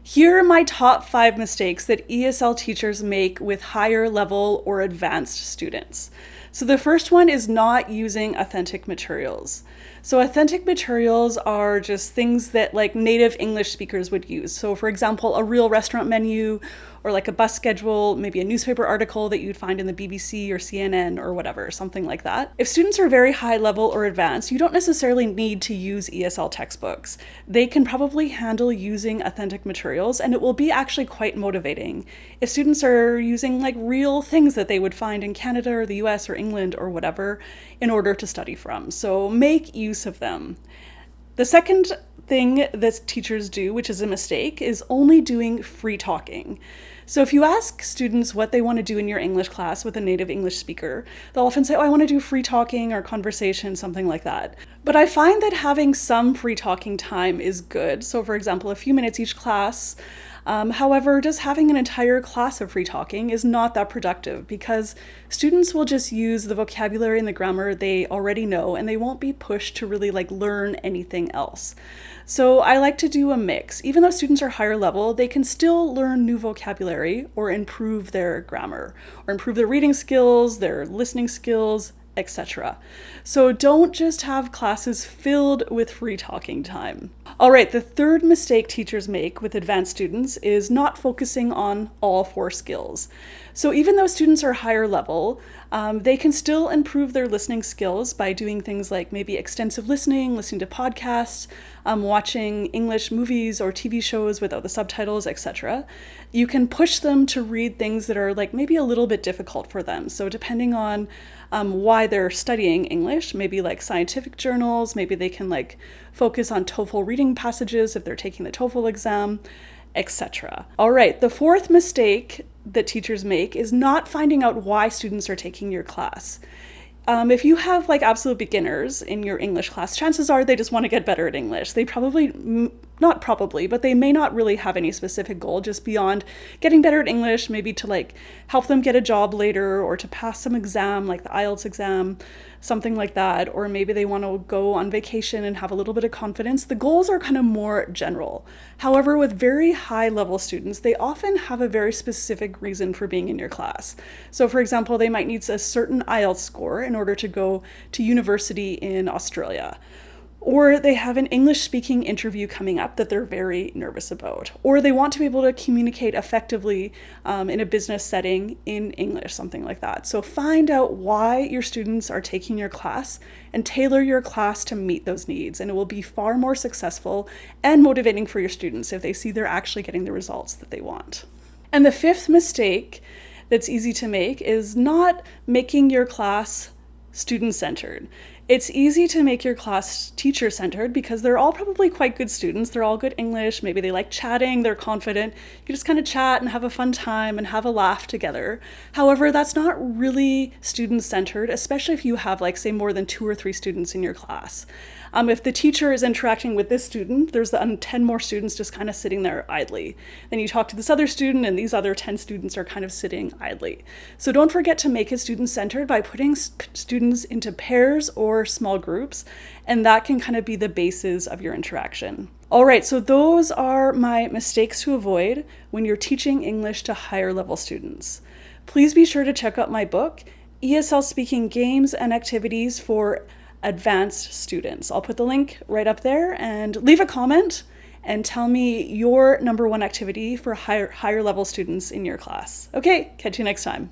Here are my top 5 mistakes that ESL teachers make with higher level or advanced students. So the first one is not using authentic materials. So authentic materials are just things that like native English speakers would use. So for example, a real restaurant menu or like a bus schedule, maybe a newspaper article that you'd find in the BBC or CNN or whatever, something like that. If students are very high level or advanced, you don't necessarily need to use ESL textbooks. They can probably handle using authentic materials, and it will be actually quite motivating if students are using like real things that they would find in Canada or the US or England or whatever in order to study from. So make use of them. The second thing that teachers do, which is a mistake, is only doing free talking. So if you ask students what they want to do in your English class with a native English speaker, they'll often say, oh, I want to do free talking or conversation, something like that. But I find that having some free talking time is good. So for example, a few minutes each class. However, just having an entire class of free talking is not that productive because students will just use the vocabulary and the grammar they already know, and they won't be pushed to really like learn anything else. So I like to do a mix. Even though students are higher level, they can still learn new vocabulary or improve their grammar or improve their reading skills, their listening skills, etc. So don't just have classes filled with free talking time. All right, the third mistake teachers make with advanced students is not focusing on all 4 skills. So even though students are higher level, they can still improve their listening skills by doing things like maybe extensive listening to podcasts, watching English movies or TV shows without the subtitles, etc. You can push them to read things that are like maybe a little bit difficult for them. So depending on why they're studying English, maybe like scientific journals, maybe they can like focus on TOEFL reading passages if they're taking the TOEFL exam, etc. All right, the fourth mistake that teachers make is not finding out why students are taking your class. If you have like absolute beginners in your English class, chances are they just want to get better at English. They not probably, but they may not really have any specific goal just beyond getting better at English, maybe to like help them get a job later or to pass some exam like the IELTS exam, something like that. Or maybe they want to go on vacation and have a little bit of confidence. The goals are kind of more general. However, with very high level students, they often have a very specific reason for being in your class. So for example, they might need a certain IELTS score in order to go to university in Australia. Or they have an English speaking interview coming up that they're very nervous about. Or they want to be able to communicate effectively in a business setting in English, something like that. So find out why your students are taking your class and tailor your class to meet those needs. And it will be far more successful and motivating for your students if they see they're actually getting the results that they want. And the fifth mistake that's easy to make is not making your class student-centered. It's easy to make your class teacher-centered because they're all probably quite good students. They're all good English. Maybe they like chatting. They're confident. You just kind of chat and have a fun time and have a laugh together. However, that's not really student-centered, especially if you have like, say, more than 2 or 3 students in your class. If the teacher is interacting with this student, there's 10 more students just kind of sitting there idly. Then you talk to this other student and these other 10 students are kind of sitting idly. So don't forget to make it student-centered by putting students into pairs or small groups, and that can kind of be the basis of your interaction. All right, so those are my mistakes to avoid when you're teaching English to higher level students. Please be sure to check out my book, ESL Speaking Games and Activities for Advanced Students. I'll put the link right up there, and leave a comment and tell me your number 1 activity for higher level students in your class. Okay, catch you next time.